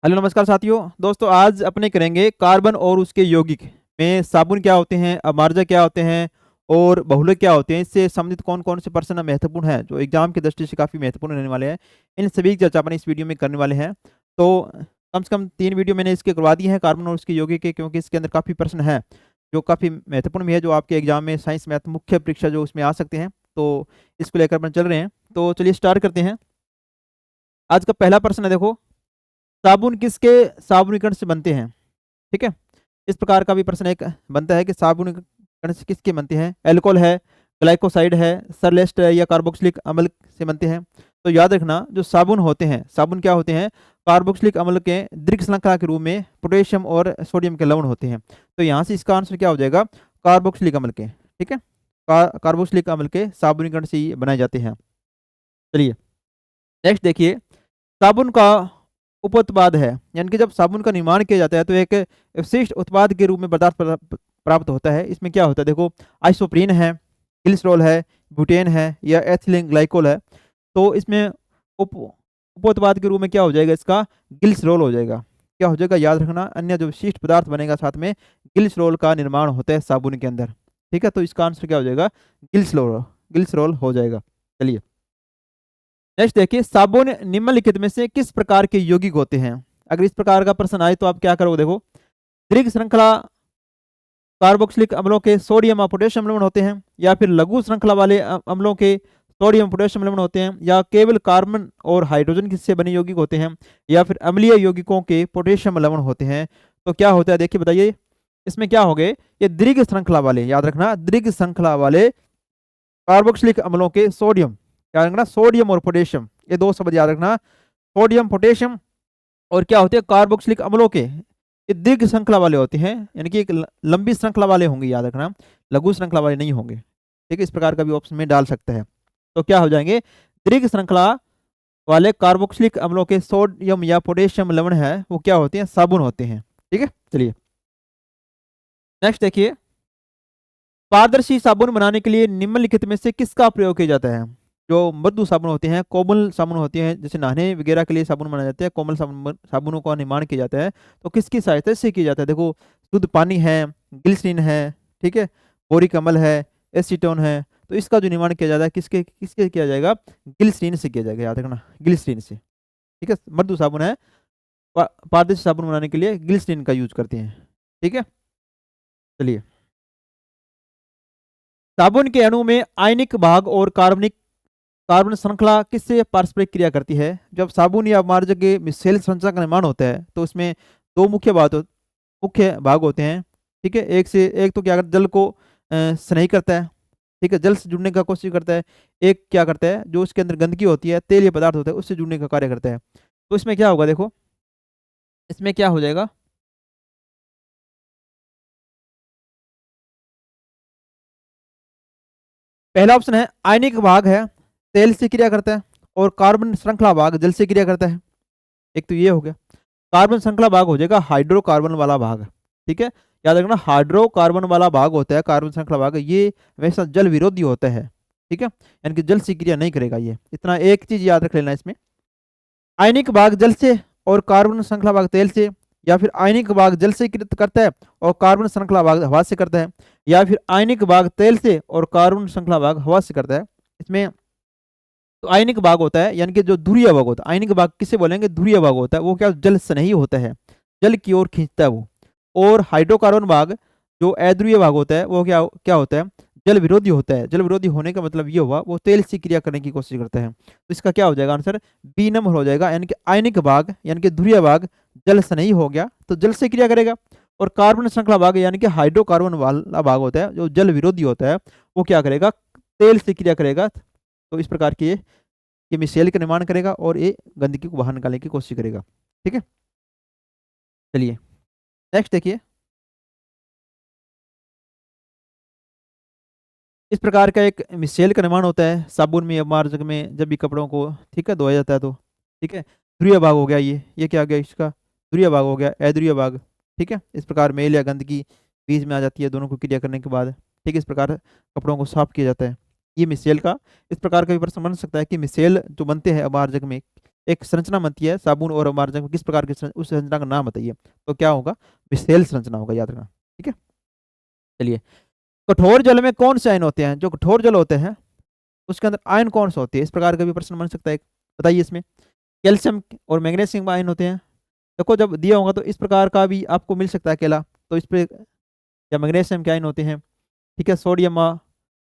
Hello नमस्कार साथियों। दोस्तों आज अपने करेंगे कार्बन और उसके यौगिक में साबुन क्या होते हैं, अमार्जक क्या होते हैं और बहुलक क्या होते हैं। इससे संबंधित कौन कौन से प्रश्न महत्वपूर्ण हैं जो एग्जाम की दृष्टि से काफ़ी महत्वपूर्ण रहने वाले हैं, इन सभी की चर्चा अपन इस वीडियो में करने वाले हैं। तो कम से कम 3 वीडियो मैंने इसके करवा दिए हैं कार्बन और उसके यौगिक के, क्योंकि इसके अंदर काफ़ी प्रश्न हैं जो काफ़ी महत्वपूर्ण भी है, जो आपके एग्जाम में साइंस मैथ मुख्य परीक्षा जो उसमें आ सकते हैं। तो इसको लेकर अपन चल रहे हैं। तो चलिए स्टार्ट करते हैं। आज का पहला प्रश्न है, देखो, साबुन किसके साबुनीकरण से बनते हैं। ठीक है, इस प्रकार का भी प्रश्न एक बनता है कि साबुनीकरण से किसके बनते हैं। अल्कोहल है, ग्लाइकोसाइड है, सरलेस्ट है या कार्बोक्सिलिक अम्ल से बनते हैं। तो याद रखना, जो साबुन होते हैं, साबुन क्या होते हैं, कार्बोक्सिलिक अम्ल के दीर्घ श्रृंखला के रूप में पोटेशियम और सोडियम के लवण होते हैं। तो यहाँ से इसका आंसर क्या हो जाएगा, कार्बोक्सिलिक अम्ल के। ठीक है, कार्बोक्सिलिक अम्ल के साबुनीकरण से ही बनाए जाते हैं। चलिए नेक्स्ट देखिए, साबुन का उप उत्पाद है, यानी कि जब साबुन का निर्माण किया जाता है तो एक विशिष्ट उत्पाद के रूप में पदार्थ प्राप्त होता है। इसमें क्या होता है, देखो, आइसोप्रीन है, ग्लिसरॉल है, ब्यूटेन है या एथिलीन ग्लाइकोल है। तो इसमें उप उप उत्पाद के रूप में क्या हो जाएगा, इसका ग्लिसरॉल हो जाएगा। क्या हो जाएगा, याद रखना, अन्य जो विशिष्ट पदार्थ बनेगा साथ में ग्लिसरॉल का निर्माण होता है साबुन के अंदर। ठीक है, तो इसका आंसर क्या हो जाएगा, ग्लिसरॉल, ग्लिसरॉल हो जाएगा। चलिए नेक्स्ट देखिए, साबुन निम्नलिखित में से किस प्रकार के यौगिक होते हैं। अगर इस प्रकार का प्रश्न आए तो आप क्या करोगे, देखो, दीर्घ श्रृंखला कार्बोक्सिलिक अम्लों के सोडियम और पोटेशियम लवण होते हैं, या फिर लघु श्रृंखला वाले अम्लों के सोडियम पोटेशियम लवण होते हैं, या केवल कार्बन और हाइड्रोजन से बने यौगिक होते हैं, या फिर अम्लीय यौगिकों के पोटेशियम लवण होते हैं। तो क्या होता है, देखिए बताइए, इसमें क्या हो गए, ये दीर्घ श्रृंखला वाले, याद रखना, दीर्घ श्रृंखला वाले कार्बोक्सिलिक अम्लों के सोडियम, याद रखना, सोडियम और पोटेशियम, ये दो शब्द याद रखना, सोडियम पोटेशियम, और क्या होते हैं, कार्बोक्सिलिक अम्लों के, ये दीर्घ श्रृंखला वाले होते हैं, यानी कि एक लंबी श्रृंखला वाले होंगे, याद रखना, लघु श्रृंखला वाले नहीं होंगे। ठीक है, इस प्रकार का भी ऑप्शन में डाल सकते हैं। तो क्या हो जाएंगे, दीर्घ श्रृंखला वाले कार्बोक्सिलिक अम्लों के सोडियम या पोटेशियम लवण है, वो क्या होते हैं, साबुन होते हैं। ठीक है, चलिए नेक्स्ट देखिए, पारदर्शी साबुन बनाने के लिए निम्नलिखित में से किसका प्रयोग किया जाता है। जो मृदु साबुन होते हैं, कोमल साबुन होते हैं, जैसे नहाने वगैरह के लिए साबुन बनाए जाते हैं, कोमल साबुनों का निर्माण किया जाता है। तो किसकी सहायता से किया जाता है, देखो, शुद्ध पानी है, ग्लिसरीन है, ठीक है, बोरिक अम्ल है, एसीटोन है। तो इसका जो निर्माण किया जाता है किसके किसके किया जाएगा, ग्लिसरीन से किया जाएगा, याद रखना, ग्लिसरीन से। ठीक है, मृदु साबुन है, पारदर्शी साबुन बनाने के लिए ग्लिसरीन का यूज करते हैं। ठीक है, चलिए, साबुन के अणु में आयनिक भाग और कार्बन श्रृंखला किससे पारस्परिक क्रिया करती है। जब साबुन या मार्जक के मिश्रित संरचना का निर्माण होता है तो इसमें दो मुख्य भाग होते हैं। ठीक है, एक तो क्या करता है, जल को स्नेही करता है, ठीक है, जल से जुड़ने का कोशिश करता है। एक क्या करता है, जो उसके अंदर गंदगी होती है, तेल या पदार्थ होता है, उससे जुड़ने का कार्य करता है। तो इसमें क्या होगा, देखो, इसमें क्या हो जाएगा, पहला ऑप्शन है आयनिक भाग है, तेल से क्रिया करता है, और कार्बन श्रृंखला भाग जल से क्रिया करता है। एक तो ये हो गया। कार्बन श्रृंखला भाग हो जाएगा हाइड्रोकार्बन वाला भाग। ठीक है, याद रखना, हाइड्रोकार्बन वाला भाग होता है कार्बन श्रृंखला भाग, ये वैसा जल विरोधी होता है। ठीक है, यानी कि जल से क्रिया नहीं करेगा ये, इतना एक चीज याद रख लेना इसमें। आयनिक भाग जल से और कार्बन श्रृंखला भाग तेल से, या फिर आयनिक भाग जल से कृत करता है और कार्बन श्रृंखला भाग हवा से करता है, या फिर आयनिक भाग तेल से और कार्बन श्रृंखला भाग हवा से करता है। इसमें तो आयनिक भाग होता है, यानी कि जो ध्रुवीय भाग होता है, आयनिक भाग किसे बोलेंगे, ध्रुवीय भाग होता है, वो क्या जल से नहीं होता है, जल की ओर खींचता है वो। और हाइड्रोकार्बन भाग जो अध्रुवीय भाग होता है, वो क्या क्या होता है, जल विरोधी होता है। जल विरोधी होने का मतलब ये हुआ, वो तेल से क्रिया करने की कोशिश करता है। तो इसका क्या हो जाएगा आंसर, बी नंबर हो जाएगा, यानी कि आयनिक भाग यानी कि ध्रुवीय भाग जल से नहीं हो गया तो जल से क्रिया करेगा। और कार्बन श्रृंखला भाग यानी कि हाइड्रोकार्बन वाला भाग होता है, जो जल विरोधी होता है, वो क्या करेगा, तेल से क्रिया करेगा। तो इस प्रकार की ये मिसेल का निर्माण करेगा और ये गंदगी को बाहर निकालने की कोशिश करेगा। ठीक है, चलिए नेक्स्ट देखिए, इस प्रकार का एक मिसेल का निर्माण होता है साबुन में या मार्जक में, जब भी कपड़ों को, ठीक है, धोया जाता है तो। ठीक है, ध्रुवीय भाग हो गया, ये क्या हो गया, इसका ध्रुवीय भाग हो गया, अध्रुवीय भाग। ठीक है, इस प्रकार मेल या गंदगी बीच में आ जाती है दोनों को क्रिया करने के बाद। ठीक है, इस प्रकार कपड़ों को साफ किया जाता है। ये मिसेल का इस प्रकार का भी प्रश्न बन सकता है कि मिसेल जो बनते हैं अमार्जक में, एक संरचना बनती है साबुन और अमारजक में, किस प्रकार की उस संरचना का नाम बताइए। तो क्या होगा, विसेल संरचना होगा, याद रखना। ठीक है, चलिए। कठोर जल में कौन से आयन होते हैं, जो कठोर जल होते हैं उसके अंदर आयन कौन सा होती है, इस प्रकार का भी प्रश्न बन सकता है। बताइए इसमें। कैल्शियम और मैग्नीशियम आयन होते हैं। देखो जब दिया होगा तो इस प्रकार का भी आपको मिल सकता है अकेला, तो इस पे, या मैग्नीशियम के आयन होते हैं, ठीक है, सोडियम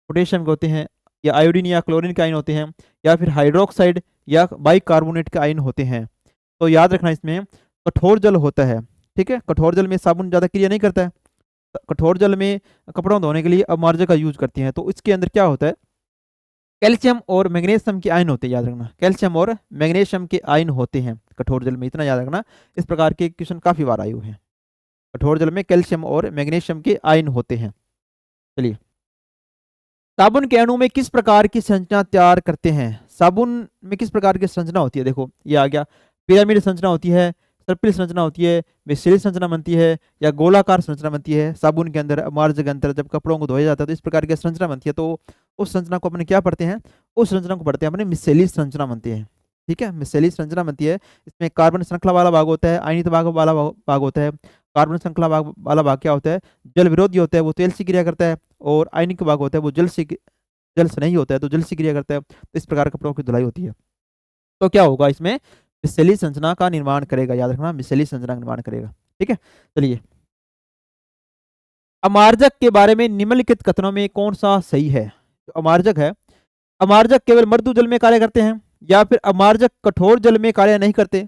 पोटेशियम के होते हैं, या आयोडीन या क्लोरीन के आयन होते हैं, या फिर हाइड्रोक्साइड या बाइकार्बोनेट के आयन होते हैं। तो याद रखना इसमें कठोर जल होता है। ठीक है, कठोर जल में साबुन ज़्यादा क्रिया नहीं करता है। कठोर जल में कपड़ों धोने के लिए अमार्जक का यूज करते हैं, तो इसके अंदर क्या होता है, कैल्शियम और मैग्नीशियम के आयन होते हैं, याद रखना, कैल्शियम और मैग्नीशियम के आयन होते हैं कठोर जल में, इतना याद रखना। इस प्रकार के क्वेश्चन काफी बार आए हुए हैं। कठोर जल में कैल्शियम और मैग्नीशियम के आयन होते हैं। चलिए, साबुन के अणु में किस प्रकार की संरचना तैयार करते हैं, साबुन में किस प्रकार की संरचना होती है, देखो ये आ गया, पिरामिड संरचना होती है, सर्पिल संरचना होती है, मिश्रित संरचना बनती है, या गोलाकार संरचना बनती है। साबुन के अंदर, अमार्जक के अंदर जब कपड़ों को धोया जाता है तो इस प्रकार की संरचना बनती है, तो उस संरचना को अपने क्या पढ़ते हैं, उस संरचना को पढ़ते हैं अपने मिसेली संरचना बनती है। ठीक है, मिसेली संरचना बनती है। इसमें कार्बन श्रृंखला वाला भाग होता है, आयनित भाग वाला भाग होता है। कार्बन श्रृंखला भाग वाला भाग क्या होता है, जल विरोधी होता है, वो तेल से क्रिया करता है, और आयनिक भाग होता है वो जल से नहीं होता है, तो जल से क्रिया करता है, तो इस प्रकार कपड़ों की धुलाई होती है। तो क्या होगा इसमें, मिसेली संरचना का निर्माण करेगा, याद रखना, मिसेली संरचना का निर्माण करेगा। ठीक है, चलिए। अमार्जक के बारे में निम्नलिखित कथनों में कौन सा सही है। तो अमार्जक है, अमार्जक केवल मृदु जल में कार्य करते हैं, या फिर अमार्जक कठोर जल में कार्य नहीं करते,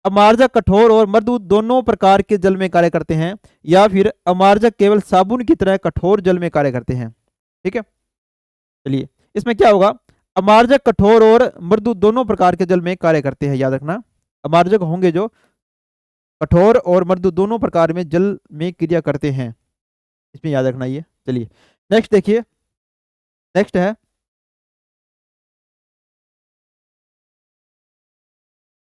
अमार्जक कठोर और मृदु दोनों प्रकार के जल में कार्य करते हैं, या फिर अमार्जक केवल साबुन की तरह कठोर जल में कार्य करते हैं। ठीक है, चलिए, इसमें क्या होगा, अमार्जक कठोर और मृदु दोनों प्रकार के जल में कार्य करते हैं, याद रखना। अमार्जक होंगे जो कठोर और मृदु दोनों प्रकार में जल में क्रिया करते हैं, इसमें याद रखना ये। चलिए, नेक्स्ट देखिए, नेक्स्ट है,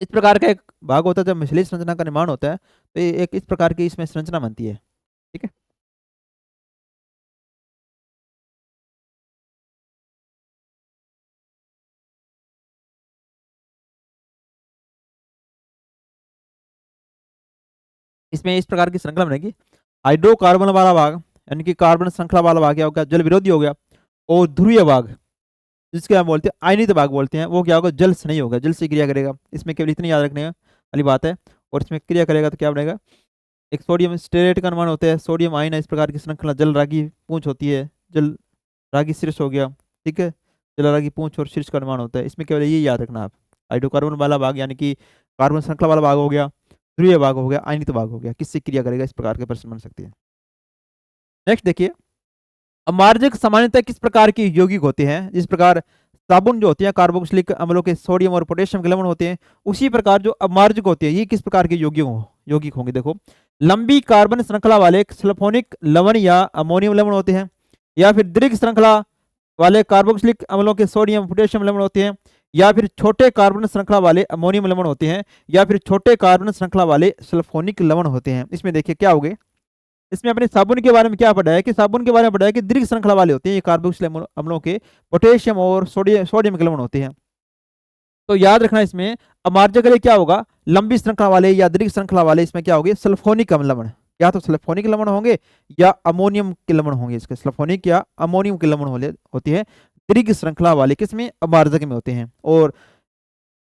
इस प्रकार का एक भाग होता है जब मिश्रित संरचना का निर्माण होता है, तो ये एक इस प्रकार की इसमें संरचना बनती है। ठीक है, इसमें इस प्रकार की श्रृंखला बनेगी, हाइड्रोकार्बन वाला भाग, यानी कि कार्बन श्रृंखला वाला भाग क्या होगा, जल विरोधी हो गया, और ध्रुवीय भाग, जिसके हम बोलते हैं आयनित भाग बोलते हैं, वो क्या होगा, जल से नहीं होगा, जल से क्रिया करेगा। इसमें केवल इतनी याद रखने वाली बात है। और इसमें क्रिया करेगा तो क्या बनेगा, एक सोडियम स्टेरेट का निर्माण होता है, सोडियम आयन है, इस प्रकार की श्रृंखला, जल रागी पूंछ होती है, जल रागी शीर्ष हो गया। ठीक है, जल रागी पूंछ और शीर्ष का निर्माण होता है, इसमें केवल ये याद रखना आप, हाइड्रोकार्बन वाला भाग यानी कि कार्बन श्रृंखला वाला भाग हो गया, ध्रुवीय भाग हो गया, आयनित भाग हो गया, किससे क्रिया करेगा, इस प्रकार के प्रश्न बन सकते हैं। नेक्स्ट देखिए, अमार्जक सामान्यतः किस प्रकार के यौगिक होते हैं, जिस प्रकार साबुन जो होती है कार्बोक्सिलिक अम्लों के सोडियम और पोटेशियम के लवण होते हैं, उसी प्रकार जो अमार्जक होते हैं ये किस प्रकार के यौगिक होंगे। देखो, लंबी कार्बन श्रृंखला वाले सल्फोनिक लवण या अमोनियम लवण होते हैं, या फिर दीर्घ श्रृंखला वाले कार्बोक्सिलिक अम्लों के सोडियम पोटेशियम लवण होते हैं, या फिर छोटे कार्बन श्रृंखला वाले अमोनियम लवण होते हैं, या फिर छोटे कार्बन श्रृंखला वाले सल्फोनिक लवण होते हैं। इसमें देखिए क्या हो गए, इसमें अपने साबुन के बारे में क्या पढ़ा है, कि साबुन के बारे में पढ़ा है कि दीर्घ श्रृंखला वाले होते हैं ये कार्बोक्सिलिक अम्लों के, पोटेशियम और सोडियम के लवण होते हैं। तो याद रखना इसमें अमार्जक के लिए क्या होगा, लंबी श्रृंखला वाले या दीर्घ श्रृंखला वाले, इसमें क्या होंगे, सल्फोनिक लवण, या तो सल्फोनिक लवण होंगे या अमोनियम के लवण होंगे, इसके सल्फोनिक या अमोनियम के लवण होती है दीर्घ श्रृंखला वाले, किसमें, अमार्जक में होते हैं। और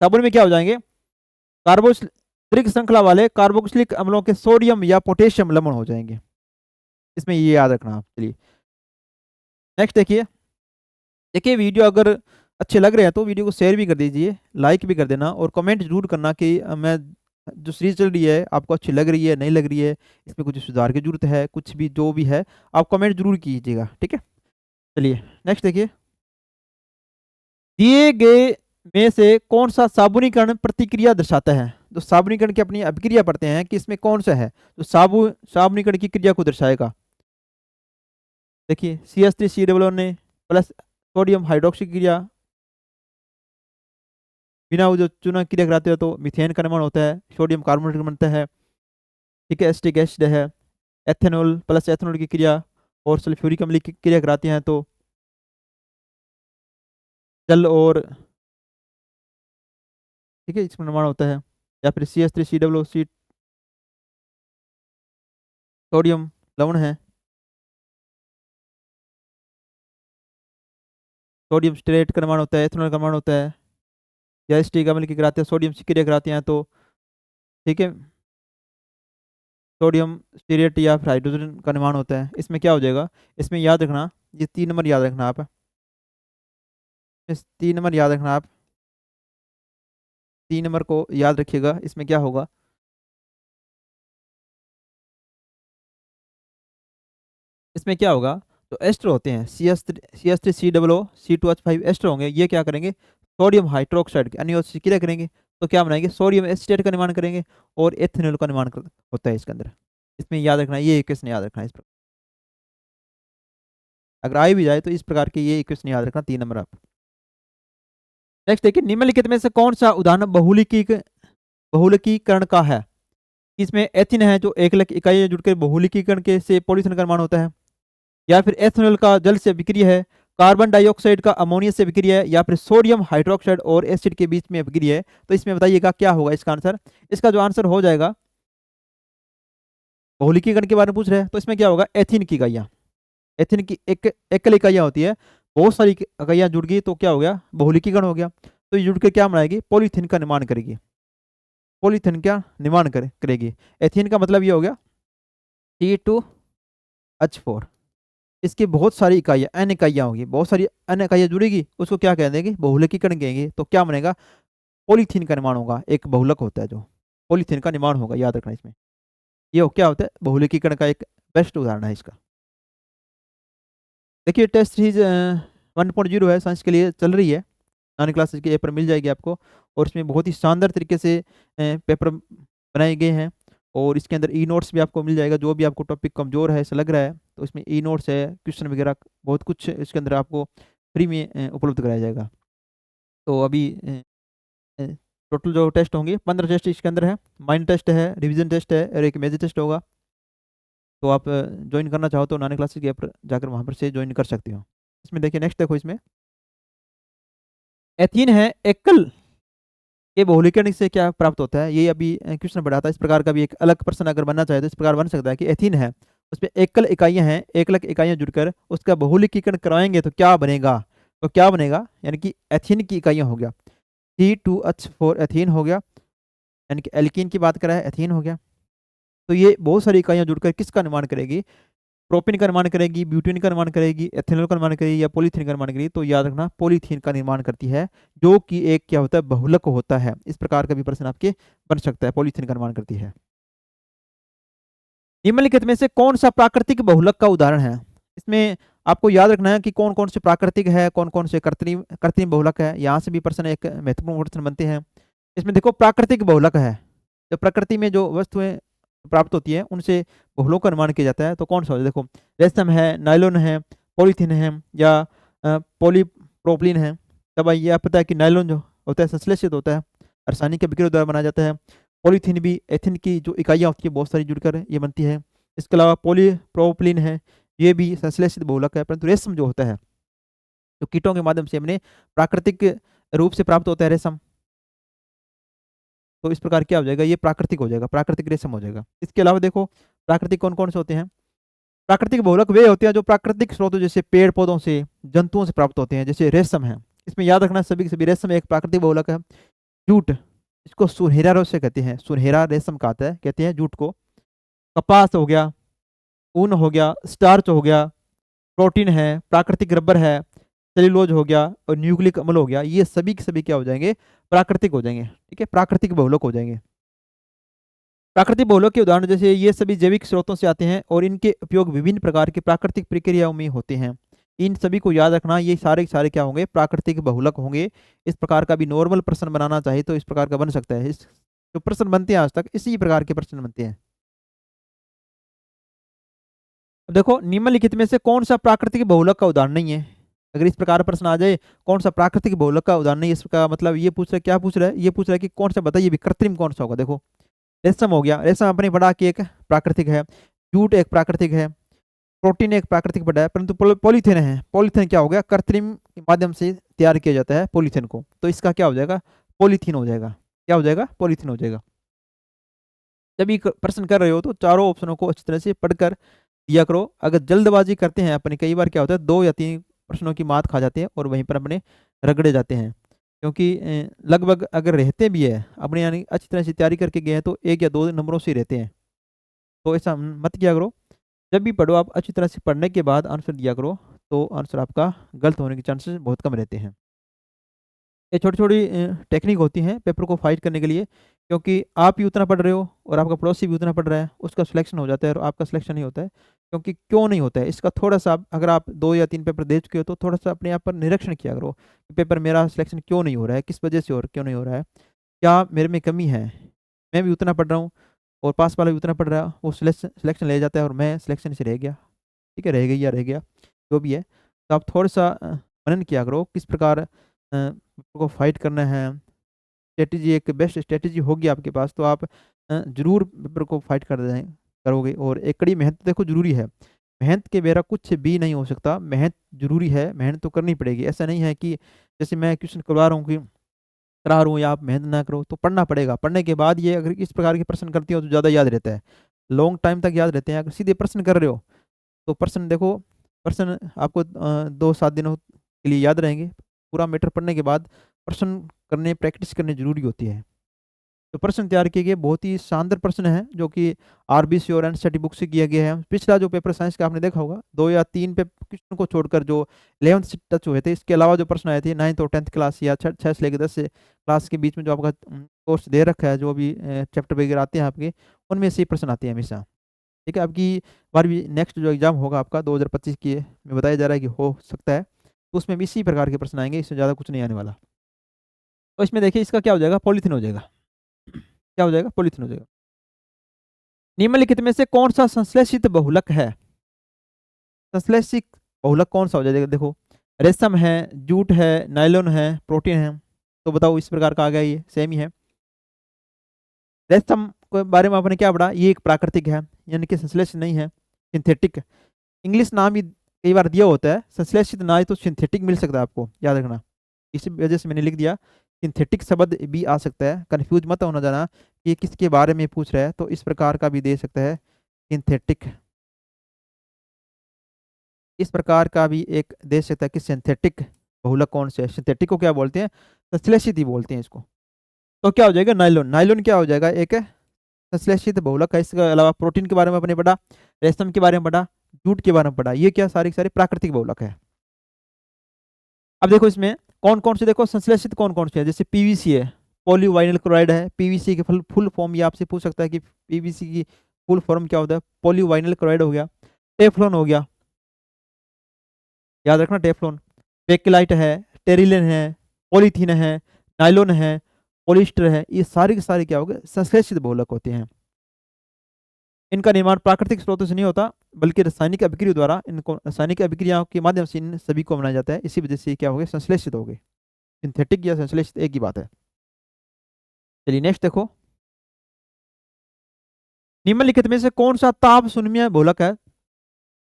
साबुन में क्या हो जाएंगे, कार्बोक्स दीर्घ श्रृंखला वाले कार्बोक्सिलिक अम्लों के सोडियम या पोटेशियम लवण हो जाएंगे, इसमें ये याद रखना आप। चलिए, नेक्स्ट देखिए, देखिए वीडियो अगर अच्छे लग रहे हैं तो वीडियो को शेयर भी कर दीजिए, लाइक भी कर देना, और कमेंट जरूर करना कि मैं जो सीरीज चल रही है आपको अच्छी लग रही है, नहीं लग रही है, इसमें कुछ सुधार की जरूरत है, कुछ भी जो भी है आप कमेंट जरूर कीजिएगा। ठीक है, चलिए नेक्स्ट देखिए, दिए गए में से कौन सा साबुनीकरण प्रतिक्रिया दर्शाता है, जो साबुनीकरण की अपनी अभिक्रिया पढ़ते हैं कि इसमें कौन सा है जो साबुनीकरण की क्रिया को दर्शाएगा। देखिए, CH3COO ने प्लस सोडियम हाइड्रोक्सी क्रिया, बिना वो जो चूना क्रिया कराते हो तो मीथेन का निर्माण होता है, सोडियम कार्बोनेट बनता है। ठीक है, एसिटिक एसिड है, एथेनॉल प्लस एथेनॉल की क्रिया और सल्फ्यूरिक अम्ल की क्रिया कराती हैं तो जल और ठीक है, इसका निर्माण होता है। या फिर CH3COO, सोडियम लवण है, सोडियम स्टेरेट का निर्माण होता है, एथेनॉल का निर्माण होता है, या एस्टिक अम्ल की कराते हैं, सोडियम सिक्रिया कराते हैं तो ठीक है, सोडियम स्टीरेट या फिर हाइड्रोजन का निर्माण होता है। इसमें क्या हो जाएगा, इसमें याद रखना, ये 3 नंबर याद रखना आप, इस 3 नंबर याद रखना आप, 3 नंबर को याद रखिएगा। इसमें क्या होगा, इसमें क्या होगा, तो एस्टर होते हैं, CH3COO, एस्टर होंगे, ये क्या करेंगे, सोडियम हाइड्रोक्साइड की अन्योन्य क्रिया करेंगे, तो क्या बनाएंगे, सोडियम एसीटेट का निर्माण करेंगे और एथेनॉल का निर्माण होता है इसके अंदर। इसमें याद रखना, ये इक्वेशन याद रखना है इस प्रकार, अगर आई भी जाए तो इस प्रकार के ये इक्वेशन याद रखना, 3 नंबर आप। नेक्स्ट देखिए, निम्नलिखित में से कौन सा उदाहरण बहुलकीकरण का है। इसमें एथिन है जो एकलक इकाई जुड़कर बहुलकीकरण के से पॉलीथीन का निर्माण होता है, या फिर एथेनॉल का जल से विक्रिय है, कार्बन डाइऑक्साइड का अमोनिया से विक्रिय है, या फिर सोडियम हाइड्रोक्साइड और एसिड के बीच में विक्रिय है। तो इसमें बताइएगा क्या होगा इसका आंसर। इसका जो आंसर हो जाएगा, बहुलकीकरण के बारे में पूछ रहे हैं तो इसमें क्या होगा, एथिन की इकाइयाँ, एथिन की एक एकल इकाइयाँ होती है, बहुत सारी इकाइयाँ जुड़ गई तो क्या हो गया, बहुलकीकरण हो गया। तो ये जुड़ के क्या बनाएगी, पॉलीथीन का निर्माण करेगी, पॉलीथीन का निर्माण करेगी। एथिन का मतलब ये हो गया C2H4, इसकी बहुत सारी इकाइयाँ अन्य इकाइयाँ होगी, बहुत सारी अन्य इकाइयाँ जुड़ेगी, उसको क्या कह देंगे, बहुलकीकरण कहेंगे। तो क्या बनेगा, पॉलीथीन का निर्माण होगा, एक बहुलक होता है जो पॉलीथीन का निर्माण होगा, याद रखना इसमें। ये क्या होता है, बहुलकीकरण का एक बेस्ट उदाहरण है इसका। देखिए टेस्ट सीरीज 1.0 है, साइंस के लिए चल रही है, 9 क्लासेस के पेपर मिल जाएगी आपको, और इसमें बहुत ही शानदार तरीके से पेपर बनाए गए हैं, और इसके अंदर ई नोट्स भी आपको मिल जाएगा। जो भी आपको टॉपिक कमजोर है ऐसा लग रहा है तो इसमें ई नोट्स है, क्वेश्चन वगैरह बहुत कुछ इसके अंदर आपको फ्री में उपलब्ध कराया जाएगा। तो अभी टोटल जो टेस्ट होंगे 15 टेस्ट इसके अंदर है, माइंड टेस्ट है, रिवीजन टेस्ट है, और एक मेजर टेस्ट होगा। तो आप ज्वाइन करना चाहो तो 9 क्लासेस के पर जाकर वहाँ पर से ज्वाइन कर सकते हो। इसमें देखिए नेक्स्ट देखो, इसमें एथीन है एकल के बहुलकीकरण से क्या प्राप्त होता है, ये अभी क्वेश्चन बढ़ा था। इस प्रकार का भी एक अलग प्रश्न अगर बनना चाहे तो इस प्रकार बन सकता है कि एथीन है, उसमें एकल इकाइयाँ हैं, एकलक इकाइयाँ जुड़कर उसका बहुलकीकरण कराएंगे तो क्या बनेगा, तो क्या बनेगा, यानी कि एथीन की इकाइयाँ हो गया, C2H4 एथीन हो गया, यानी कि एल्कीन की बात करा है, एथीन हो गया। तो ये बहुत सारी इकाइयाँ जुड़कर किसका निर्माण करेगी, प्रोपिन का निर्माण करेगी, ब्यूटेन का निर्माण करेगी, एथेनॉल का निर्माण करेगी, या पॉलीथीन का निर्माण करेगी। तो याद रखना पॉलीथीन का निर्माण करती है, जो कि एक क्या होता है, बहुलक होता है। इस प्रकार का भी प्रश्न आपके बन सकता है, पॉलीथीन का निर्माण करती है। निम्नलिखित में से कौन सा प्राकृतिक बहुलक का उदाहरण है। इसमें आपको याद रखना है कि कौन कौन से प्राकृतिक है, कौन कौन से कृत्रिम कृत्रिम बहुलक है। यहाँ से भी प्रश्न एक महत्वपूर्ण प्रश्न बनते हैं। इसमें देखो प्राकृतिक बहुलक है, जो प्रकृति में जो वस्तुएं प्राप्त होती है उनसे बहुलक का निर्माण किया जाता है। तो कौन सा, देखो रेशम है, नायलॉन है, पॉलीथीन है, या पॉलीप्रोपिलीन है। तब ये आप पता है कि नायलॉन जो होता है संश्लेषित होता है, रासायनिक अभिक्रिया द्वारा बनाया जाता है। पॉलीथीन भी एथिन की जो इकाइयाँ होती है बहुत सारी जुड़कर ये बनती है। इसके अलावा पॉलीप्रोपिलीन है, ये भी संश्लेषित बहुलक है। परंतु रेशम जो होता है, जो कीटों के माध्यम से हमने प्राकृतिक रूप से प्राप्त होता है रेशम, तो इस प्रकार क्या हो जाएगा, ये प्राकृतिक हो जाएगा, प्राकृतिक रेशम हो जाएगा। इसके अलावा देखो प्राकृतिक कौन कौन से होते हैं, प्राकृतिक बहुलक वे होते हैं जो प्राकृतिक स्रोतों जैसे पेड़ पौधों से, जंतुओं से प्राप्त होते हैं, जैसे रेशम है। इसमें याद रखना सभी के सभी रेशम एक प्राकृतिक बहुलक है। जूट, इसको सुनहरा रेशम कहते हैं, सुनहरा रेशम कहता है, कहते हैं जूट को। कपास हो गया, ऊन हो गया, स्टार्च हो गया, प्रोटीन है, प्राकृतिक रबर है, सेल्यूलोज हो गया, और न्यूक्लिक अम्ल हो गया। ये सभी के सभी क्या हो जाएंगे, प्राकृतिक हो जाएंगे। ठीक है, प्राकृतिक बहुलक हो जाएंगे। प्राकृतिक बहुलक के उदाहरण जैसे ये सभी जैविक स्रोतों से आते हैं और इनके उपयोग विभिन्न प्रकार की प्राकृतिक प्रक्रियाओं में होते हैं। इन सभी को याद रखना, ये सारे के सारे क्या होंगे, प्राकृतिक बहुलक होंगे। इस प्रकार का भी नॉर्मल प्रश्न बनाना चाहिए तो इस प्रकार का बन सकता है। इस जो प्रश्न बनते हैं आज तक इसी प्रकार के प्रश्न बनते हैं। अब देखो निम्नलिखित में से कौन सा प्राकृतिक बहुलक का उदाहरण नहीं है। अगर इस प्रकार प्रश्न आ जाए कौन सा प्राकृतिक बहुलक का उदाहरण नहीं है, इसका मतलब ये पूछ रहा है, क्या पूछ रहा है, ये पूछ रहा है कि कौन सा बताइए भी कृत्रिम कौन सा होगा। देखो रेशम हो गया, रेशम अपने पढ़ा कि एक प्राकृतिक है, जूट एक प्राकृतिक है, प्रोटीन एक प्राकृतिक पढ़ा है। परंतु पॉलीथीन है, पॉलीथीन क्या हो गया, कृत्रिम के माध्यम से तैयार किया जाता है पॉलीथीन को, तो इसका क्या हो जाएगा, पॉलीथीन हो जाएगा। क्या हो जाएगा, पॉलीथीन हो जाएगा। जब ये प्रश्न कर रहे हो तो चारों ऑप्शनों को अच्छी तरह से पढ़कर दिया करो। अगर जल्दबाजी करते हैं अपने, कई बार क्या होता है 2 या 3 प्रश्नों की मात खा जाते हैं और वहीं पर अपने रगड़े जाते हैं। क्योंकि लगभग अगर रहते भी है अपने, यानी अच्छी तरह से तैयारी करके गए हैं, तो 1 या 2 नंबरों से ही रहते हैं। तो ऐसा मत किया करो। जब भी पढ़ो आप अच्छी तरह से पढ़ने के बाद आंसर दिया करो, तो आंसर आपका गलत होने के चांसेस बहुत कम रहते हैं। ये छोटी छोटी टेक्निक होती हैं पेपर को फाइट करने के लिए, क्योंकि आप भी उतना पढ़ रहे हो और आपका पड़ोसी भी उतना पढ़ रहा है, उसका सिलेक्शन हो जाता है और आपका सिलेक्शन नहीं होता है। क्योंकि क्यों नहीं होता है इसका थोड़ा सा अगर आप 2 या 3 पेपर दे चुके हो तो थोड़ा सा अपने आप पर निरीक्षण किया करो कि पेपर मेरा सिलेक्शन क्यों नहीं हो रहा है, किस वजह से और क्यों नहीं हो रहा है, क्या मेरे में कमी है। मैं भी उतना पढ़ रहा हूँ और पास वाला भी उतना पढ़ रहा है, वो सिलेक्शन ले जाता है और मैं सिलेक्शन से रह गया, ठीक है, रह गई या रह गया, जो भी है। तो आप थोड़ा सा मनन किया करो किस प्रकार को फाइट करना है। स्ट्रेटेजी एक बेस्ट स्ट्रेटेजी होगी आपके पास तो आप जरूर पेपर को फाइट कर जाए करोगे। और एक कड़ी मेहनत देखो जरूरी है, मेहनत के बेरा कुछ भी नहीं हो सकता, मेहनत जरूरी है, मेहनत तो करनी पड़ेगी। ऐसा नहीं है कि जैसे मैं क्वेश्चन करवा रहा हूँ कि करा रहा हूँ या आप मेहनत ना करो, तो पढ़ना पड़ेगा। पढ़ने के बाद ये अगर इस प्रकार के प्रश्न करते हो तो ज़्यादा याद रहता है, लॉन्ग टाइम तक याद रहते हैं। अगर सीधे प्रश्न कर रहे हो तो प्रश्न देखो, प्रश्न आपको 2-7 दिनों के लिए याद रहेंगे। पूरा मैटर पढ़ने के बाद प्रश्न करने, प्रैक्टिस करने जरूरी होती है। तो प्रश्न तैयार किए गए बहुत ही शानदार प्रश्न है, जो कि आरबीसी और एनसीईआरटी बुक से किया गया है। पिछला जो पेपर साइंस का आपने देखा होगा 2 या 3 पे क्वेश्चन को छोड़कर जो 11th से टच हुए थे, इसके अलावा जो प्रश्न आए थे 9th और 10th क्लास या 6 से लेकर 10 से क्लास के बीच में जो आपका कोर्स दे रखा है, जो भी चैप्टर वगैरह आते हैं आपके, उनमें से ही प्रश्न आते हैं हमेशा। ठीक है, आपकी बार भी नेक्स्ट जो एग्जाम होगा आपका 2025 की में बताया जा रहा है कि हो सकता है, तो उसमें भी इसी प्रकार के प्रश्न आएंगे, इससे ज़्यादा कुछ नहीं आने वाला। तो इसमें देखिए इसका क्या हो जाएगा, पॉलीथीन हो जाएगा। क्या हो जाएगा, पॉलीथीन हो जाएगा। निम्नलिखित में से कौन सा संश्लेषित बहुलक है, संश्लेषित बहुलक कौन सा हो जाएगा। देखो रेशम है, जूट है, नायलॉन है, प्रोटीन है। तो बताओ इस प्रकार का आ गया, ये सेम ही है। रेशम के बारे में आपने क्या पढ़ा, ये एक प्राकृतिक है, यानी कि संश्लेषित नहीं है, सिंथेटिक। इंग्लिश नाम भी कई बार दिया होता है, संश्लेषित ना तो सिंथेटिक मिल सकता है, आपको याद रखना। इसी वजह से मैंने लिख दिया, सिंथेटिक शब्द भी आ सकता है, कंफ्यूज मत होना जाना कि किसके बारे में पूछ रहा है। तो इस प्रकार का भी दे सकता है, सिंथेटिक। इस प्रकार का भी एक दे सकता है कि सिंथेटिक बहुलक कौन से है। सिंथेटिक को क्या बोलते हैं, संश्लेषित ही बोलते हैं इसको। तो क्या हो जाएगा, नायलॉन। नायलॉन क्या हो जाएगा, एक संश्लेषित बहुलक है। इसके अलावा प्रोटीन के बारे में अपने पढ़ा, रेशम के बारे में पढ़ा, जूट के बारे में पढ़ा, ये क्या सारी सारी प्राकृतिक बहुलक है। अब देखो इसमें कौन कौन से, देखो संश्लेषित कौन कौन से है, जैसे पीवीसी है, पॉलीवाइनिल क्लोराइड है। पीवीसी की फुल फॉर्म ये आपसे पूछ सकता है कि पीवीसी की फुल फॉर्म क्या होता है, पॉलीवाइनिल क्लोराइड हो गया। टेफ्लॉन हो गया, याद रखना टेफ्लॉन। बेकेलाइट है, टेरिलिन है, पॉलीथीन है, नायलॉन है, पॉलिस्टर है, ये सारे के सारे क्या हो गए, संश्लेषित बहुलक होते हैं। इनका निर्माण प्राकृतिक स्रोतों से नहीं होता, बल्कि रासायनिक अभिक्रिया द्वारा, इनको रासायनिक अभिक्रियाओं के माध्यम से इन सभी को बनाया जाता है। इसी वजह से क्या हो गए, संश्लेषित हो गए। सिंथेटिक या संश्लेषित एक ही बात है। चलिए नेक्स्ट देखो, निम्नलिखित में से कौन सा ताप शून्य बहुलक है।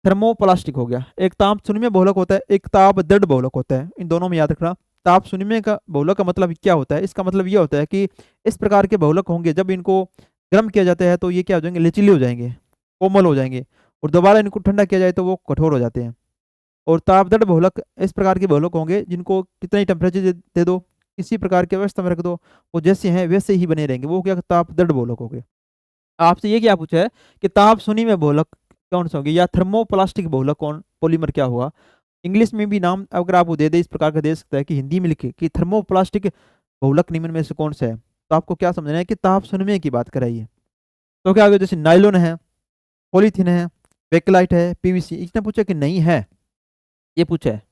थर्मोप्लास्टिक हो गया, एक ताप शून्य बहुलक होता है, एक ताप दृढ़ बहुलक होता है। इन दोनों में याद रखना। ताप शून्य का बहुलक का मतलब क्या होता है, इसका मतलब यह होता है कि इस प्रकार के बहुलक होंगे, जब इनको गर्म किया जाता है तो ये क्या हो जाएंगे, लचीले हो जाएंगे, कोमल हो जाएंगे, और दोबारा इनको ठंडा किया जाए तो वो कठोर हो जाते हैं। और तापदड़ बहुलक इस प्रकार के बहुलक होंगे जिनको कितना ही टेम्परेचर दे दो, किसी प्रकार की अवस्था में रख दो, वो जैसे हैं वैसे ही बने रहेंगे, वो क्या तापदड़ बहुलक हो गए। आपसे ये क्या पूछा है कि ताप शून्य में बहुलक कौन सा होंगे, या थर्मोप्लास्टिक बहुलक कौन, पॉलीमर क्या हुआ। इंग्लिश में भी नाम अगर आपको दे दे इस प्रकार का दे सकता है कि हिंदी में लिखे कि थर्मोप्लास्टिक बहुलक निम्न में से कौन सा है, तो आपको क्या समझना है कि ताप शून्य की बात कराइए। तो क्या आगे, जैसे नायलॉन है, पॉलीथीन है, बेकेलाइट है, पीवीसी, इसने पूछा कि नहीं है, ये पूछा है।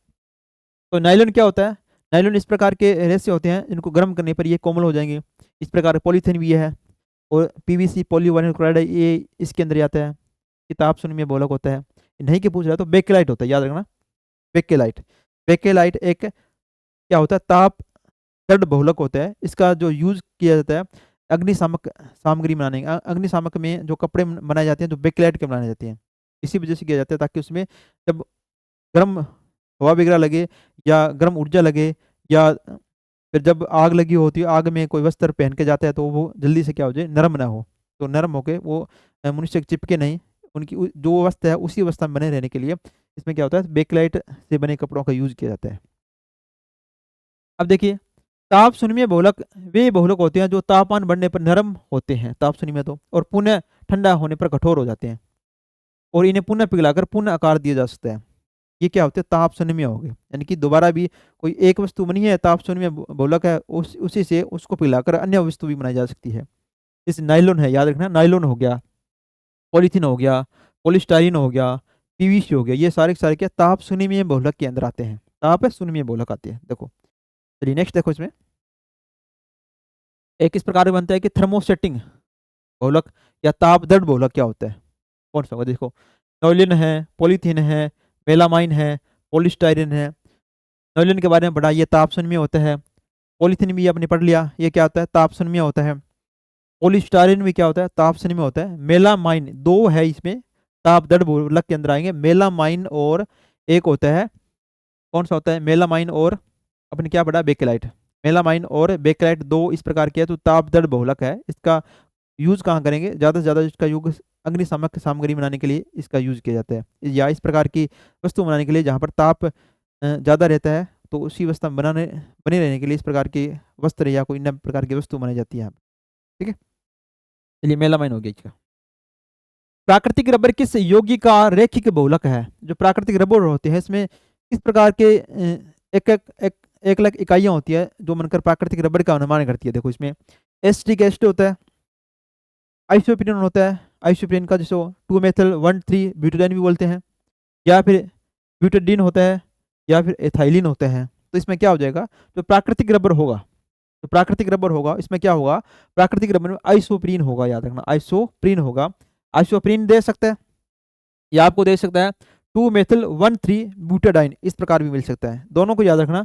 तो नायलॉन क्या होता है, नायलॉन इस प्रकार के रेसे होते हैं, इनको गर्म करने पर ये कोमल हो जाएंगे। इस प्रकार पॉलीथीन भी है, और पीवीसी पॉलीविनाइल क्लोराइड है, ये इसके अंदर आता है, किताब सुन में बहुलक होता है। नहीं के पूछ रहा है तो बेकेलाइट होता है, याद रखना बेकेलाइट। बेकेलाइट एक क्या होता है, ताप दृढ़ बहुलक होता है। इसका जो यूज किया जाता है अग्निशामक सामग्री बनाने, अग्निशामक में जो कपड़े बनाए जाते हैं जो बेकेलाइट के बनाए जाते हैं, इसी वजह से किया जाता है, ताकि उसमें जब गर्म हवा वगैरह लगे या गर्म ऊर्जा लगे या फिर जब आग लगी होती है, आग में कोई वस्त्र पहन के जाता है तो वो जल्दी से क्या हो जाए, नरम ना हो। तो नरम होके वो मनुष्य के चिपके नहीं, उनकी जो वस्त्र है उसी अवस्था में बने रहने के लिए इसमें क्या होता है, बेकलाइट से बने कपड़ों का यूज किया जाता है। अब देखिए, ताप शून्य बहुलक वे बहुलक होते हैं जो तापमान बढ़ने पर नरम होते हैं, ताप शून्य में तो, और पुनः ठंडा होने पर कठोर हो जाते हैं, और इन्हें पुनः पिघलाकर पुनः आकार दिया जा सकता है। ये क्या होते हैं, ताप शून्य हो गए, यानी कि दोबारा भी कोई एक वस्तु बनी है, ताप शून्य बहुलक है, उसी से उसको पिघलाकर अन्य वस्तु भी बनाई जा सकती है। जैसे नाइलॉन है, याद रखना, नाइलॉन हो गया, पॉलीथीन हो गया, पॉलीस्टाइरीन हो गया, पीवीसी हो गया, ये सारे के सारे क्या ताप शून्य बहुलक के अंदर आते हैं, ताप शून्य बहुलक आते हैं। देखो, चलिए नेक्स्ट देखो, इसमें एक इस प्रकार बनता है कि थर्मोसेटिंग बहुलक या ताप दर्द बहुलक क्या होता है, कौन सा होगा। देखो, नॉयलिन है, पॉलीथीन है, मेलामाइन है, पॉलीस्टाइरिन है। नॉयलिन के बारे में पढ़ा, ये ताप शून्य होता है। पॉलीथीन भी आपने पढ़ लिया, ये क्या होता है, ताप शून्य होता है। पॉलीस्टाइरिन भी क्या होता है, ताप शून्य होता है। मेलामाइन दो है इसमें, ताप दर्द बहुलक के अंदर आएंगे, मेलामाइन और एक होता है, कौन सा होता है, मेलामाइन और अपने क्या पढ़ा, बेकेलाइट। मेलामाइन और बेकेलाइट दो इस प्रकार के है, तो ताप दर्द बहुलक है। इसका यूज कहाँ करेंगे, ज़्यादा से ज़्यादा इसका यूज अग्निशामक सामग्री बनाने के लिए इसका यूज किया जाता है, या इस प्रकार की वस्तु बनाने के लिए जहाँ पर ताप ज़्यादा रहता है, तो उसी अवस्था में बने रहने के लिए इस प्रकार के वस्त्र या कोई अन्य प्रकार की वस्तु बनाई जाती है यहाँ पे। ठीक है, चलिए मेलामाइन हो गया इसका। प्राकृतिक रबर किस यौगिक का रैखिक बहुलक है। जो प्राकृतिक रबर होते हैं इसमें किस प्रकार के एक लाख इकाइयाँ होती है जो बनकर प्राकृतिक रबर का निर्माण करती है। देखो, इसमें एसिटिक एसिड होता है, आइसोप्रीन होता है, आइसोप्रीन का जिसको 2 मेथिल 1,3 ब्यूटाडाइन भी बोलते हैं, या फिर ब्यूटाडीन होता है, या फिर एथाइलिन होते हैं। तो इसमें क्या हो जाएगा, जो प्राकृतिक रबर होगा, जो प्राकृतिक रबर होगा इसमें क्या होगा, प्राकृतिक रबर में आइसोप्रीन होगा, याद रखना आइसोप्रीन होगा। आइसोप्रीन दे सकता है, या आपको दे सकता है 2 मेथिल 1,3 ब्यूटाडाइन, इस प्रकार भी मिल सकता है, दोनों को याद रखना।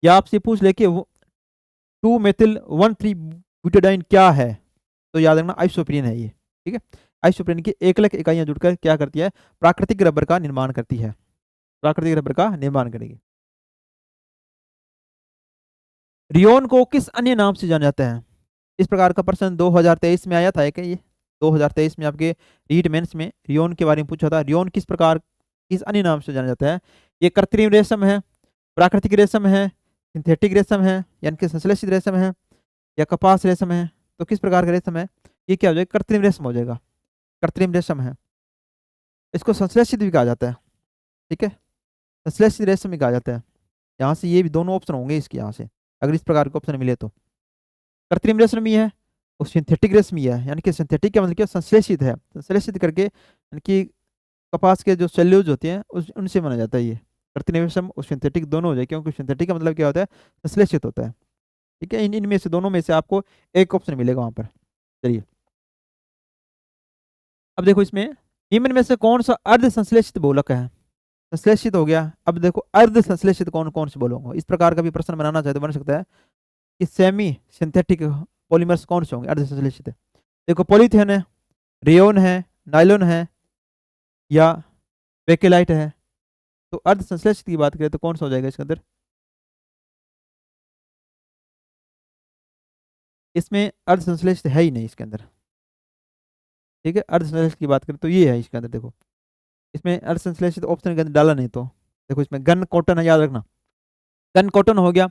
या आपसे पूछ ले कि 2 मेथिल 1,3 ब्यूटाडाइन क्या है, तो याद रखना आइसोप्रीन है ये। ठीक है, आइसोप्रीन की 1 लाख इकाइयां जुड़कर क्या करती है, प्राकृतिक रबर का निर्माण करती है, प्राकृतिक रबर का निर्माण करेगी। रियोन को किस अन्य नाम से जाना जाता है। इस प्रकार का प्रश्न 2023 में आया था, क्या ये 2023 में आपके रीट मेंस में रियोन के बारे में पूछा था। रियोन किस प्रकार, किस अन्य नाम से जाना जाता है। ये कृत्रिम रेशम है, प्राकृतिक रेशम है, सिंथेटिक रेशम है, यानी कि संश्लेषित रेशम है, या कपास रेशम है। तो किस प्रकार का रेशम है, ये क्या हो जाएगा, कृत्रिम रेशम हो जाएगा, कृत्रिम रेशम है। इसको संश्लेषित भी कहा जाता है। ठीक है, संश्लेषित रेशम भी कहा जाता है। यहाँ से ये भी दोनों ऑप्शन होंगे इसके, यहाँ से अगर इस प्रकार के ऑप्शन मिले तो कृत्रिम रेशम भी है और सिंथेटिक रेशम भी है। यानी कि सिंथेटिक का मतलब क्या, संश्लेषित है, संश्लेषित करके, यानी कि कपास के जो सेल्यूलोज होते हैं उनसे बना जाता है ये। कृत्रिम रेशम और सिंथेटिक दोनों हो जाए, क्योंकि सिंथेटिक का मतलब क्या होता है, संश्लेषित होता है। ठीक है, इनमें से दोनों में से आपको एक ऑप्शन मिलेगा वहां पर। चलिए, अब देखो, इसमें निम्न में से कौन सा अर्ध संश्लेषित बहुलक है। संश्लेषित हो गया, अब देखो अर्ध संश्लेषित कौन कौन से बोलूंगा, इस प्रकार का भी प्रश्न बनाना चाहे तो बन सकता है कि सेमी सिंथेटिक पॉलीमर्स कौन से होंगे अर्ध संश्लेषित। देखो, पॉलीथीन है, रेयोन है, नाइलॉन है, या बेकेलाइट है। तो अर्ध संश्लेषित की बात करें तो कौन सा हो जाएगा इसके अंदर, इसमें अर्ध संश्लेषित है ही नहीं इसके अंदर। ठीक है, अर्ध संश्लेषित की बात करें तो ये है इसके अंदर। देखो, इसमें अर्ध संश्लेषित ऑप्शन के अंदर डाला नहीं, तो देखो इसमें गन कॉटन है, याद रखना, गन कॉटन हो गया,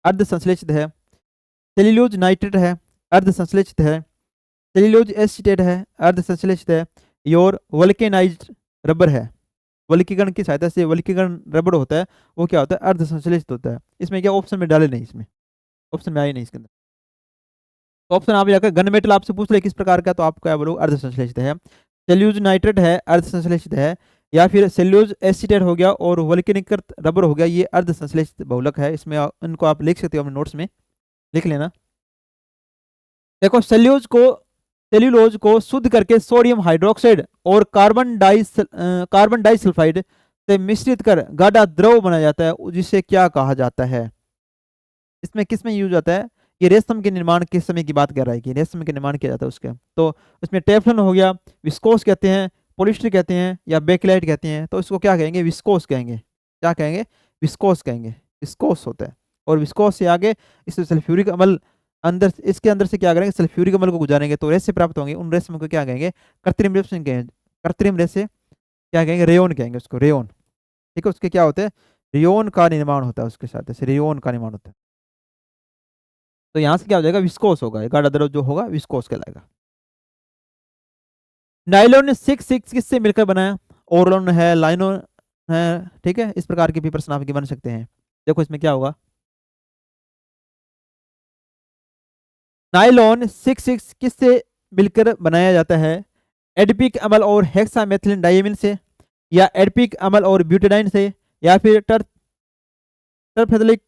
अर्ध संश्लेषित है। सेल्यूलोज नाइट्रेट है, अर्ध संश्लेषित है। सेल्यूलोज एसीटेट है, अर्ध संश्लेषित है। और वल्केनाइज्ड रबर है, वल्कीकरण की सहायता से वल्कीकरण रबर होता है, वो क्या होता है, अर्ध संश्लेषित होता है। इसमें क्या ऑप्शन में डाले नहीं, इसमें ऑप्शन में आए नहीं इसके अंदर। तो ऑप्शन आप जाकर गन मेटल आपसे पूछ ले किस प्रकार का, तो आप क्या बोलो, अर्ध संश्लेषित है। सेल्यूलोज नाइट्रेट है, अर्ध संश्लेषित है। या फिर सेल्यूलोज एसीटेट हो गया और वल्केनीकृत रबर हो गया, ये अर्ध संश्लेषित बहुलक है। इसमें इनको आप लिख सकते हो अपने नोट्स में, लिख लेना। देखो, सेल्यूलोज को शुद्ध करके सोडियम हाइड्रोक्साइड और कार्बन डाइसल्फाइड से मिश्रित कर गाढ़ा द्रव बनाया जाता है, जिसे क्या कहा जाता है। इसमें किस में यूज आता है, ये रेशम के निर्माण के समय की बात कर रहा है कि रेशम के निर्माण किया जाता है उसके। तो उसमें टेफ्लॉन हो गया, विस्कोस कहते हैं, पॉलिस्टर कहते हैं, या बेकलाइट कहते हैं। तो इसको क्या कहेंगे, विस्कोस कहेंगे। क्या कहेंगे, विस्कोस कहेंगे, विस्कोस होता है। और विस्कोस से आगे इस सल्फ्यूरिक अम्ल अंदर, इसके अंदर से क्या करेंगे, सल्फ्यूरिक अम्ल को गुजारेंगे तो रेस से प्राप्त होंगे। उन रेस को क्या कहेंगे, कृत्रिम रेस कहेंगे। कृत्रिम रेस से क्या कहेंगे, रेयोन कहेंगे उसको, रेयोन। ठीक है, उसके क्या होते हैं, रेयोन का निर्माण होता है, उसके साथ ऐसे रेयोन का निर्माण होता है। तो यहाँ से क्या हो जाएगा, विस्कोस होगा, गाढ़ा द्रव जो होगा विस्कोस कहलाएगा। नाइलॉन 6 किससे मिलकर बना है, ओरलोन है, लाइनोन है। ठीक है, इस प्रकार के भी प्रश्न आपके बन सकते हैं। देखो इसमें क्या होगा, नाइलॉन 6 किससे मिलकर बनाया जाता है, एडिपिक अम्ल और हेक्सामेथिलीन डाइमीन से, या एडिपिक अम्ल और ब्यूटाडाइन से, या फिर टर्फेथलिक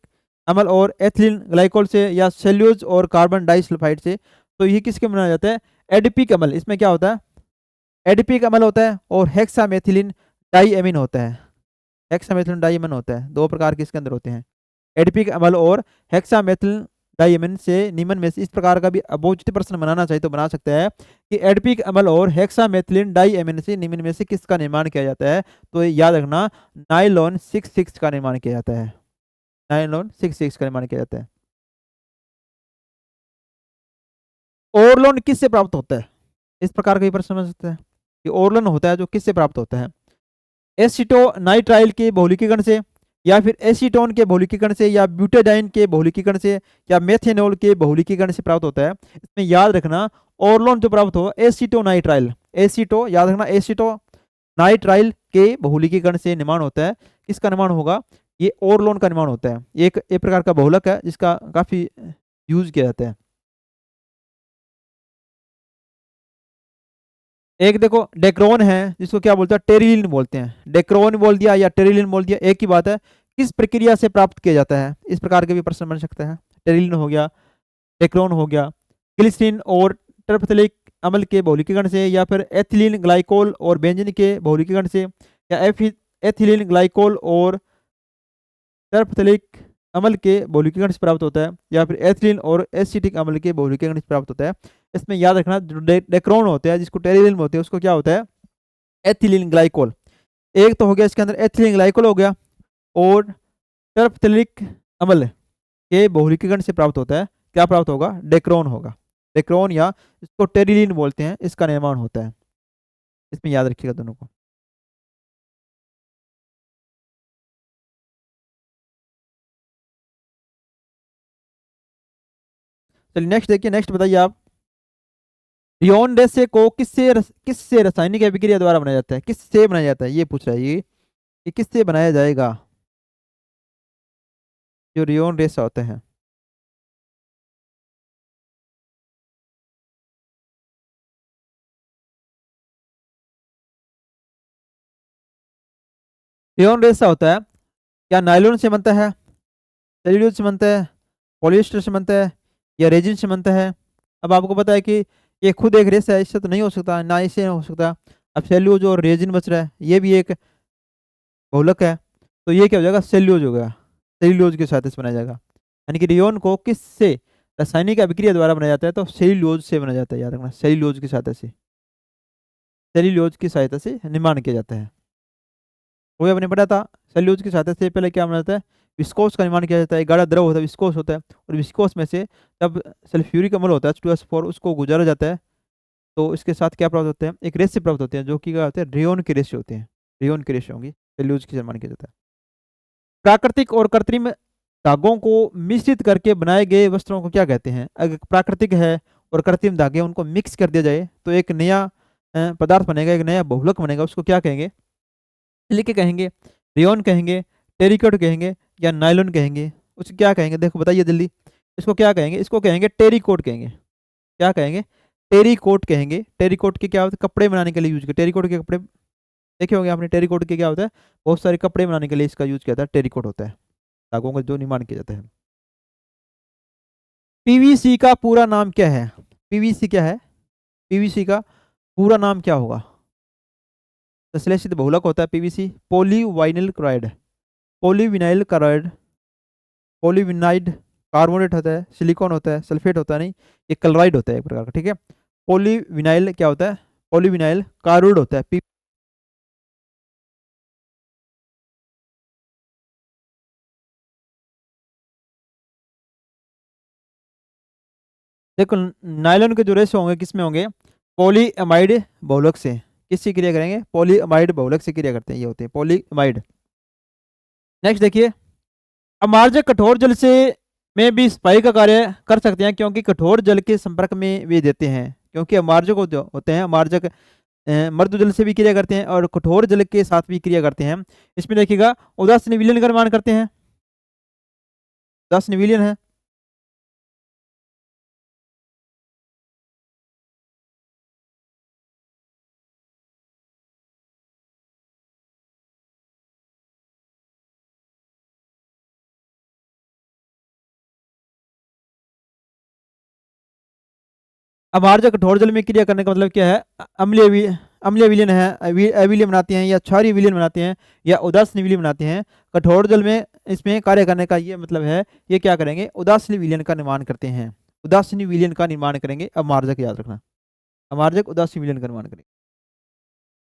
अम्ल और एथिलीन ग्लाइकोल से, या सेल्यूलोज और कार्बन डाइसल्फाइड से। तो ये किसके बनाया जाता है, एडिपिक अम्ल। इसमें क्या होता है, एडिपिक अम्ल होता है और हेक्सामेथिलीन डाइएमीन होता है। हेक्सामेथिलीन डाइएमीन होता है, दो प्रकार के इसके अंदर होते हैं, एडिपिक अम्ल और हेक्सामेथिलीन डाइएमीन से निम्न में से इस प्रकार का भी अबोचित प्रश्न बनाना चाहिए तो बना सकता है कि एडिपिक अम्ल और हेक्सामेथिलीन डाइएमीन से निम्न में से किसका निर्माण किया जाता है। तो याद रखना, नाइलॉन 6 का निर्माण किया जाता है, नाइलॉन 6 का निर्माण किया जाता है। ओरलोन किससे प्राप्त होता है, इस प्रकार का भी प्रश्न बन सकता है कि ओरलोन होता है जो किससे प्राप्त होता है, एसिटोनाइट्राइल के बहुलकीकरण से, या फिर एसीटोन के बहुलकीकरण से, या ब्यूटाडाइन के बहुलकीकरण से, या मेथेनॉल के बहुलकीकरण से प्राप्त होता है। इसमें याद रखना, ओरलोन जो प्राप्त होगा एसीटोनाइट्राइल, एसीटो याद रखना, एसीटोनाइट्राइल के बहुलकीकरण से निर्माण होता है। किसका निर्माण होगा, ये ओरलोन का निर्माण होता है। एक प्रकार का बहुलक है जिसका काफी यूज किया जाता है। एक देखो डेक्रोन है जिसको क्या बोलते हैं, टेरिलिन बोलते हैं। डेक्रोन बोल दिया या टेरिलिन बोल दिया, एक ही बात है। किस प्रक्रिया से प्राप्त किया जाता है, इस प्रकार के भी प्रश्न बन सकते हैं। टेरिलिन हो गया, डेक्रोन हो गया, ग्लिसरीन और टर्फथलिक अम्ल के बहुलकीकरण से, या फिर एथिलीन ग्लाइकोल और बेंजीन के बहुलकीकरण से, या एथिलीन ग्लाइकोल और टर्फथलिक अम्ल के बहुलकीकरण से प्राप्त होता है, या फिर एथिलीन और एसिटिक अम्ल के बहुलकीकरण से प्राप्त होता है। इसमें याद रखना, जो डेक्रोन होते हैं जिसको टेरिलिन होते हैं उसको क्या होता है, एथिलीन ग्लाइकोल। एक तो हो गया इसके अंदर एथिलीन ग्लाइकोल हो गया, और टर्फथलिक अम्ल के बहुलकीकरण से प्राप्त होता है, क्या प्राप्त होगा, डेक्रोन होगा। डेक्रोन या इसको टेरिलिन बोलते हैं, इसका निर्माण होता है। इसमें याद रखिएगा दोनों को। चलिए नेक्स्ट देखिए, नेक्स्ट बताइए आप, रियोन रेसे को किससे रासायनिक अभिक्रिया द्वारा बनाया जाता है, किससे बनाया जाता है, ये पूछ रहा है ये कि किससे बनाया जाएगा जो रियोन रेसा होते हैं। रियोन रेसा होता है, क्या नायलॉन से बनता है, सेल्यूलोज से बनता है, पॉलिएस्टर से बनता है, या रेजिन से बनता है। अब आपको पता है कि ये खुद एक रेसा है, इससे तो नहीं हो सकता, ना इससे हो सकता। अब सेल्यूलोज और रेजिन बच रहा है, ये भी एक बहुलक है, तो ये क्या हो जाएगा, सेल्यूलोज हो गया। सेल्यूलोज के साथ इसे बनाया जाएगा। यानी कि रियोन को किससे रासायनिक अभिक्रिया द्वारा बनाया जाता है, तो सेल्यूलोज से बनाया जाता है, याद रखना, सेल्यूलोज की सहायता से, सेल्यूलोज की सहायता से निर्माण किया जाता है। वो आपने पढ़ा था, सेल्यूलोज की सहायता से पहले क्या बना जाता है, विस्कोस का निर्माण किया जाता है। गाढ़ा द्रव होता है, विस्कोस होता है, और विस्कोस में से जब सल्फ्यूरिक अम्ल होता है H2SO4, उसको गुजारा जाता है, तो इसके साथ क्या प्राप्त होते हैं, एक रेशे प्राप्त होते हैं जो कि क्या होते हैं, रेयोन के रेशे होते हैं। रेयोन के रेशे होंगे, सेल्यूलोज की निर्माण किया जाता है। प्राकृतिक और कृत्रिम धागों को मिश्रित करके बनाए गए वस्त्रों को क्या कहते हैं। अगर प्राकृतिक है और कृत्रिम धागे उनको मिक्स कर दिया जाए तो एक नया पदार्थ बनेगा, एक नया बहुलक बनेगा, उसको क्या कहेंगे, लिख के कहेंगे, रेयोन कहेंगे, टेरिकॉट कहेंगे, या नायलॉन कहेंगे। उसको क्या कहेंगे, देखो बताइए जल्दी, इसको क्या कहेंगे, इसको कहेंगे टेरिकोट कहेंगे। क्या कहेंगे, टेरिकोट कहेंगे। टेरिकोट के क्या होता है, कपड़े बनाने के लिए यूज करते, टेरिकोट के कपड़े देखे होंगे आपने। टेरिकोट के क्या होता है, बहुत सारे कपड़े बनाने के लिए इसका यूज किया जाता है, टेरिकोट होता है, धागों का जो निर्माण किया जाता है। पीवीसी का पूरा नाम क्या है, पीवीसी क्या है, पीवीसी का पूरा नाम क्या होगा। संश्लेषित बहुलक होता है PVC, polyvinyl chloride, polyvinyl chloride, polyvinyl carbonate होता है, सिलिकॉन होता है, सल्फेट होता है, नहीं ये क्लोराइड होता है एक प्रकार का। ठीक है, पॉलीविनाइल क्या होता है, पॉलीविनाइल कार्बोनेट होता है। देखो नायलॉन के जो रेशे होंगे किस में होंगे, पॉलीअमाइड बहुलक से। किससे क्रिया करेंगे, पॉलीअमाइड बहुलक से क्रिया करते हैं, ये होते हैं पॉलीअमाइड। नेक्स्ट देखिए, अमार्जक कठोर जल से में भी सफाई का कार्य कर सकते हैं, क्योंकि कठोर जल के संपर्क में वे देते हैं। क्योंकि अमार्जक जो होते हैं, अमार्जक मृदु जल से भी क्रिया करते हैं और कठोर जल के साथ भी क्रिया करते हैं। इसमें देखिएगा उदासीन विलयन का निर्माण करते हैं, उदासीन विलयन है। अमार्जक कठोर जल में क्रिया करने का मतलब क्या है, अम्लीय विलयन है, अविलय बनाते हैं या क्षारीय विलयन बनाते हैं या उदासीन विलयन बनाते हैं। कठोर जल में इसमें कार्य करने का ये मतलब है, ये क्या करेंगे, उदासीन विलयन का निर्माण करते हैं। उदासीन विलयन का निर्माण करेंगे अमार्जक, याद रखना, अमार्जक उदासीन विलयन का निर्माण करेंगे।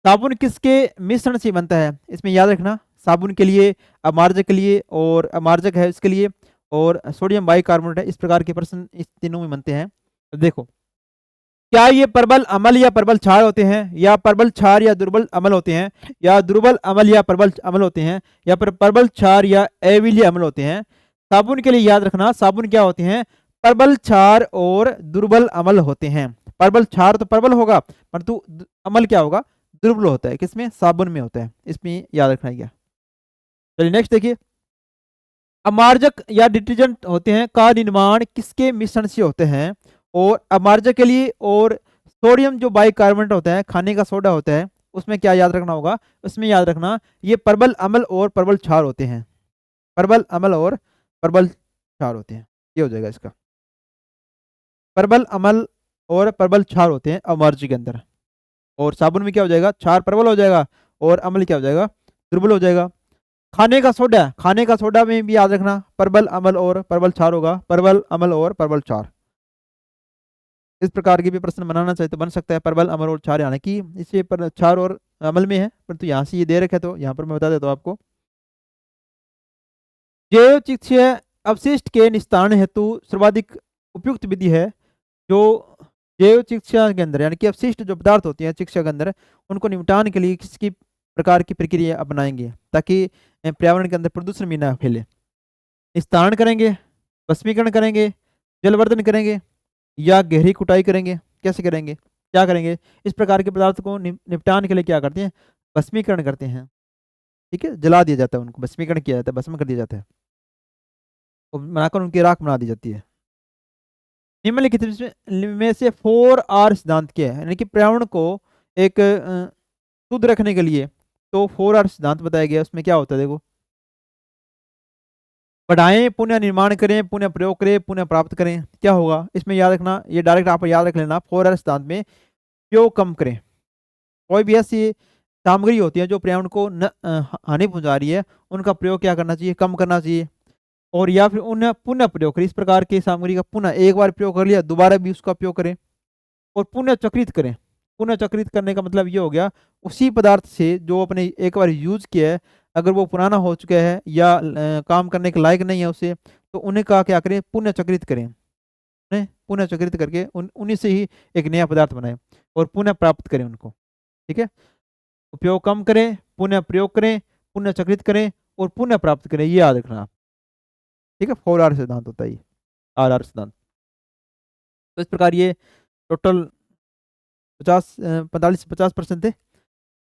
साबुन किसके मिश्रण से बनता है, इसमें याद रखना, साबुन के लिए, अमार्जक के लिए और अमार्जक है इसके लिए, और सोडियम बाइकार्बोनेट है। इस प्रकार के प्रश्न इस तीनों में बनते हैं। तो देखो, क्या ये प्रबल अमल या प्रबल क्षार होते हैं, या प्रबल क्षार या दुर्बल अमल होते हैं, या दुर्बल अमल या प्रबल अमल होते हैं, या फिर प्रबल क्षार या अविलीय अमल होते हैं। साबुन के लिए याद रखना, साबुन क्या होते हैं, प्रबल क्षार और दुर्बल अमल होते हैं। प्रबल क्षार तो प्रबल होगा, परंतु अमल क्या होगा, दुर्बल होता है। किसमें, साबुन में होता है। इसमें याद रखना क्या। चलिए नेक्स्ट देखिए, अमार्जक या डिटर्जेंट होते हैं का निर्माण किसके मिश्रण से होते हैं, और अमार्जक के लिए और सोडियम जो बाइकार्बोनेट होता है, खाने का सोडा होता है, उसमें क्या याद रखना होगा, उसमें याद रखना ये प्रबल अम्ल और प्रबल क्षार होते हैं। प्रबल अम्ल और प्रबल क्षार होते हैं, ये हो जाएगा इसका। प्रबल अम्ल और प्रबल क्षार होते हैं अमार्जक के अंदर। और साबुन में क्या हो जाएगा, क्षार प्रबल हो जाएगा और अम्ल क्या हो जाएगा, दुर्बल हो जाएगा। खाने का सोडा, खाने का सोडा में भी याद रखना प्रबल अम्ल और प्रबल क्षार होगा, प्रबल अम्ल और प्रबल क्षार। इस प्रकार के भी प्रश्न बनाना चाहे तो बन सकता है, प्रबल अमल और क्षार, यानी कि इसे पर क्षार और अमल में है, परंतु यहाँ से ये दे रखे, तो यहाँ पर मैं बता देता हूँ आपको। जैव चिकित्सीय अवशिष्ट के निस्तारण हेतु सर्वाधिक उपयुक्त विधि है, जो जैव चिकित्सा के अंदर यानी कि अवशिष्ट जो पदार्थ होते हैं चिकित्सा के अंदर, उनको निपटान के लिए किसी प्रकार की प्रक्रिया अपनाएंगे, ताकि पर्यावरण के अंदर प्रदूषण भी ना फैले। निस्तारण करेंगे, भस्मीकरण करेंगे, जलवर्धन करेंगे, या गहरी कुटाई करेंगे। कैसे करेंगे, क्या करेंगे, इस प्रकार के पदार्थ को निपटान के लिए क्या करते हैं, भस्मीकरण करते हैं। ठीक है, जला दिया जाता है उनको, भस्मीकरण किया जाता है, भस्म कर दिया जाता है, और बनाकर उनकी राख बना दी जाती है। निम्नलिखित में से 4R सिद्धांत क्या है, यानी कि पर्यावरण को एक शुद्ध रखने के लिए तो 4R सिद्धांत बताया गया। उसमें क्या होता है, देखो, बढ़ाएं, पुनः निर्माण करें, पुनः प्रयोग करें, पुनः प्राप्त करें। क्या होगा इसमें याद रखना, ये डायरेक्ट आप याद रख लेना, 4R सिद्धांत में उपयोग कम करें। कोई भी ऐसी सामग्री होती है जो पर्यावरण को हानि पहुंचा रही है, उनका प्रयोग क्या करना चाहिए, कम करना चाहिए। और या फिर उन्हें पुनः प्रयोग करें, इस प्रकार की सामग्री का पुनः एक बार प्रयोग कर लिया, दोबारा भी उसका उपयोग करें और पुनः चक्रित करें। पुनः चक्रित करने का मतलब ये हो गया, उसी पदार्थ से जो अपने एक बार यूज किया है, अगर वो पुराना हो चुका है या काम करने के लायक नहीं है उसे, तो उन्हें का क्या करें, पुनः चक्रित करें। उन्हें पुनः चक्रित करके उन्हीं से ही एक नया पदार्थ बनाएं और पुनः प्राप्त करें उनको। ठीक है, उपयोग कम करें, पुनः प्रयोग करें, पुनः चक्रित करें और पुनः प्राप्त करें, ये याद रखना। ठीक है, 4R सिद्धांत होता है ये, RR सिद्धांत। तो इस प्रकार ये टोटल 45 से 50% थे।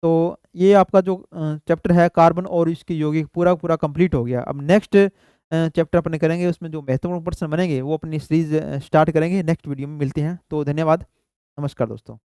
तो ये आपका जो चैप्टर है कार्बन और इसके यौगिक पूरा पूरा कंप्लीट हो गया। अब नेक्स्ट चैप्टर अपने करेंगे, उसमें जो महत्वपूर्ण प्रश्न बनेंगे वो अपनी सीरीज स्टार्ट करेंगे। नेक्स्ट वीडियो में मिलते हैं, तो धन्यवाद, नमस्कार दोस्तों।